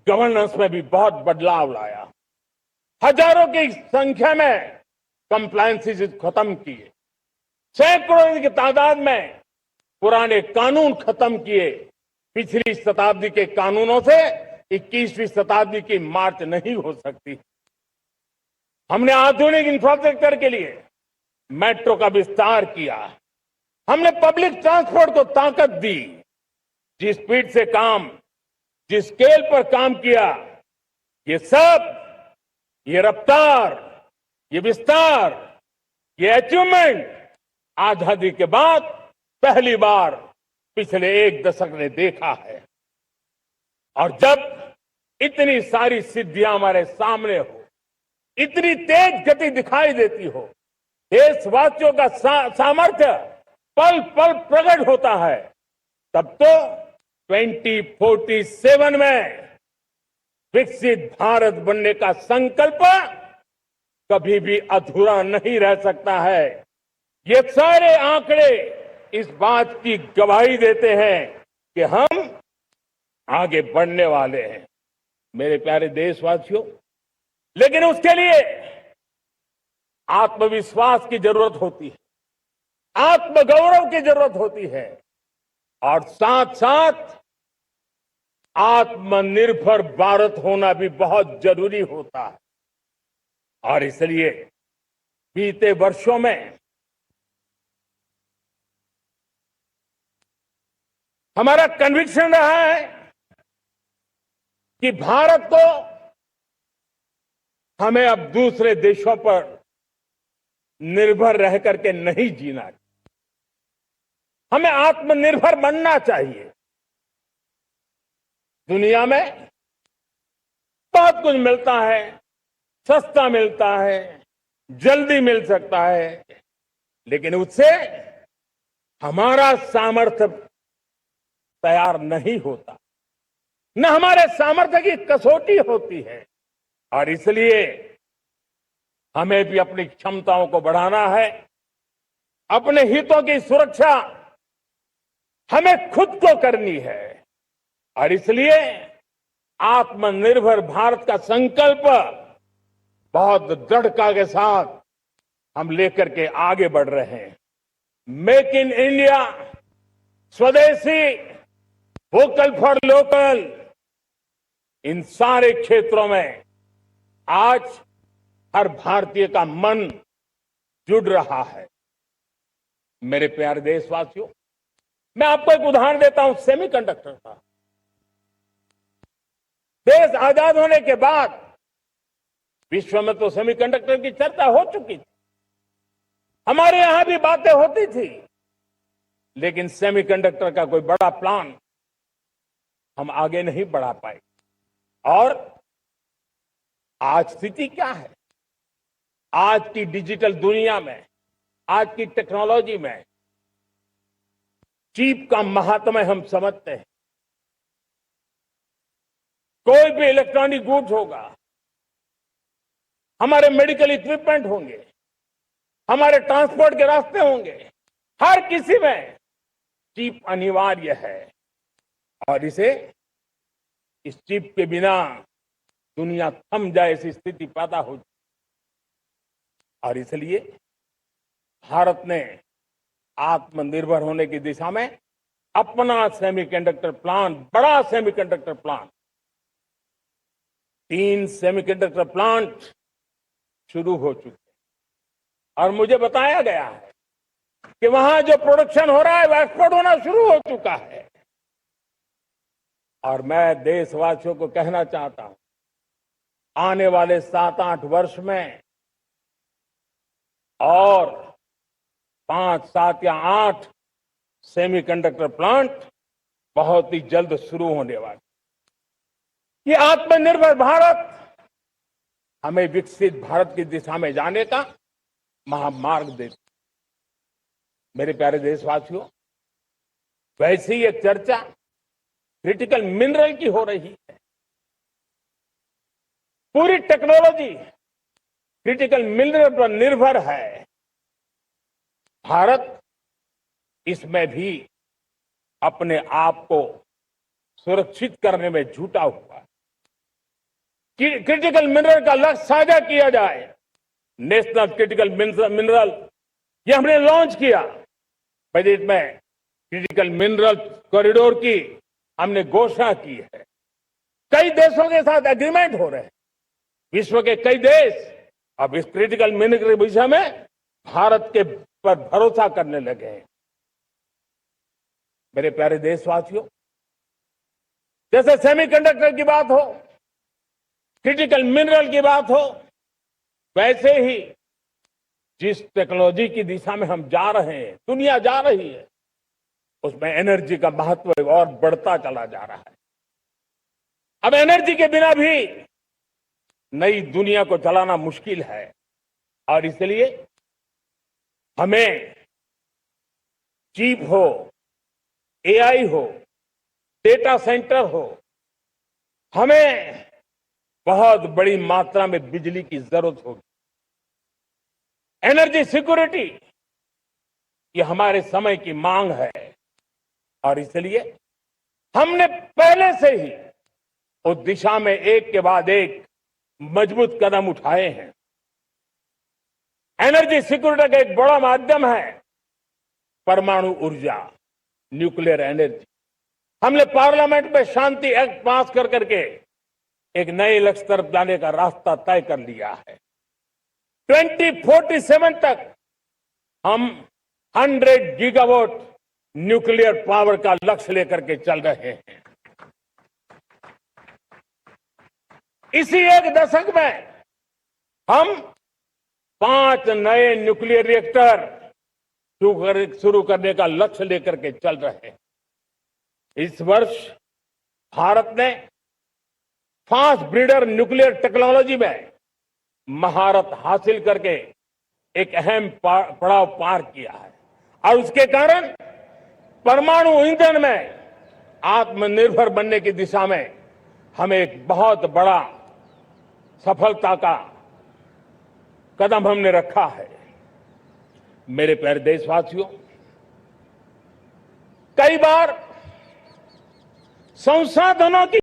Governance में भी बहुत बदलाव लाया। हजारों की संख्या में कंप्लायंसेस खत्म किए, सैकड़ों की तादाद में पुराने कानून खत्म किए। पिछली शताब्दी के कानूनों से 21वीं शताब्दी की मार्च नहीं हो सकती। हमने आधुनिक इंफ्रास्ट्रक्चर के लिए मेट्रो का विस्तार किया। हमने पब्लिक ट्रांसपोर्ट को ताकत दी। जिस स्पीड से काम, जिस स्केल पर काम किया, ये सब, ये रफ्तार, ये विस्तार, ये अचीवमेंट आजादी के बाद पहली बार पिछले एक दशक ने देखा है। और जब इतनी सारी सिद्धियां हमारे सामने हो, इतनी तेज गति दिखाई देती हो, देशवासियों का सामर्थ्य पल पल प्रकट होता है, तब तो 2047 में विकसित भारत बनने का संकल्प कभी भी अधूरा नहीं रह सकता है। ये सारे आंकड़े इस बात की गवाही देते हैं कि हम आगे बढ़ने वाले हैं, मेरे प्यारे देशवासियों। लेकिन उसके लिए आत्मविश्वास की जरूरत होती है, आत्मगौरव की जरूरत होती है, और साथ साथ आत्मनिर्भर भारत होना भी बहुत जरूरी होता है। और इसलिए बीते वर्षों में हमारा कन्विक्शन रहा है कि भारत को हमें अब दूसरे देशों पर निर्भर रह करके नहीं जीना चाहिए। हमें आत्मनिर्भर बनना चाहिए। दुनिया में बहुत कुछ मिलता है, सस्ता मिलता है, जल्दी मिल सकता है, लेकिन उससे हमारा सामर्थ्य तैयार नहीं होता, न हमारे सामर्थ्य की कसौटी होती है। और इसलिए हमें भी अपनी क्षमताओं को बढ़ाना है। अपने हितों की सुरक्षा हमें खुद को करनी है। और इसलिए आत्मनिर्भर भारत का संकल्प बहुत दृढ़ता के साथ हम लेकर के आगे बढ़ रहे हैं। मेक इन इंडिया, स्वदेशी, वोकल फॉर लोकल, इन सारे क्षेत्रों में आज हर भारतीय का मन जुड़ रहा है। मेरे प्यारे देशवासियों, मैं आपको एक उदाहरण देता हूं सेमीकंडक्टर का। देश आजाद होने के बाद विश्व में तो सेमीकंडक्टर की चर्चा हो चुकी थी, हमारे यहां भी बातें होती थी, लेकिन सेमीकंडक्टर का कोई बड़ा प्लान हम आगे नहीं बढ़ा पाए। और आज स्थिति क्या है? आज की डिजिटल दुनिया में, आज की टेक्नोलॉजी में चिप का महात्म्य हम समझते हैं। कोई भी इलेक्ट्रॉनिक गुड्स होगा, हमारे मेडिकल इक्विपमेंट होंगे, हमारे ट्रांसपोर्ट के रास्ते होंगे, हर किसी में चिप अनिवार्य है। और इस चिप के बिना दुनिया थम जाए ऐसी स्थिति पैदा हो। और इसलिए भारत ने आत्मनिर्भर होने की दिशा में अपना सेमीकंडक्टर प्लान, बड़ा सेमीकंडक्टर प्लान, 3 सेमीकंडक्टर प्लांट शुरू हो चुके हैं। और मुझे बताया गया है कि वहां जो प्रोडक्शन हो रहा है वह एक्सपोर्ट होना शुरू हो चुका है। और मैं देशवासियों को कहना चाहता हूं, आने वाले 7-8 वर्ष में और 5, 7 या 8 सेमीकंडक्टर प्लांट बहुत ही जल्द शुरू होने वाले। ये आत्मनिर्भर भारत हमें विकसित भारत की दिशा में जाने का महामार्ग देता। मेरे प्यारे देशवासियों, वैसे ही एक चर्चा क्रिटिकल मिनरल की हो रही है। पूरी टेक्नोलॉजी क्रिटिकल मिनरल पर निर्भर है। भारत इसमें भी अपने आप को सुरक्षित करने में जुटा हुआ है। क्रिटिकल मिनरल का लक्ष्य साझा किया जाए। नेशनल क्रिटिकल मिनरल ये हमने लॉन्च किया। बजट में क्रिटिकल मिनरल कॉरिडोर की हमने घोषणा की है। कई देशों के साथ एग्रीमेंट हो रहे हैं। विश्व के कई देश अब इस क्रिटिकल मिनरल के विषय में भारत के पर भरोसा करने लगे हैं। मेरे प्यारे देशवासियों, जैसे सेमीकंडक्टर की बात हो, क्रिटिकल मिनरल की बात हो, वैसे ही जिस टेक्नोलॉजी की दिशा में हम जा रहे हैं, दुनिया जा रही है, उसमें एनर्जी का महत्व और बढ़ता चला जा रहा है। अब एनर्जी के बिना भी नई दुनिया को चलाना मुश्किल है और इसलिए हमें चिप हो, एआई हो, डेटा सेंटर हो, हमें बहुत बड़ी मात्रा में बिजली की जरूरत होगी। एनर्जी सिक्योरिटी ये हमारे समय की मांग है और इसलिए हमने पहले से ही उस दिशा में एक के बाद एक मजबूत कदम उठाए हैं। एनर्जी सिक्योरिटी का एक बड़ा माध्यम है परमाणु ऊर्जा, न्यूक्लियर एनर्जी। हमने पार्लियामेंट में शांति एक्ट पास कर करके एक नए लक्ष्य तरफ जाने का रास्ता तय कर लिया है। 2047 तक हम 100 गीगावाट न्यूक्लियर पावर का लक्ष्य लेकर के चल रहे हैं। इसी एक दशक में हम 5 नए न्यूक्लियर रिएक्टर शुरू करने का लक्ष्य लेकर के चल रहे हैं। इस वर्ष भारत ने फास्ट ब्रीडर न्यूक्लियर टेक्नोलॉजी में महारत हासिल करके एक अहम पड़ाव पार किया है और उसके कारण परमाणु ईंधन में आत्मनिर्भर बनने की दिशा में हमें एक बहुत बड़ा सफलता का कदम हमने रखा है। मेरे प्यारे देशवासियों, कई बार संसाधनों की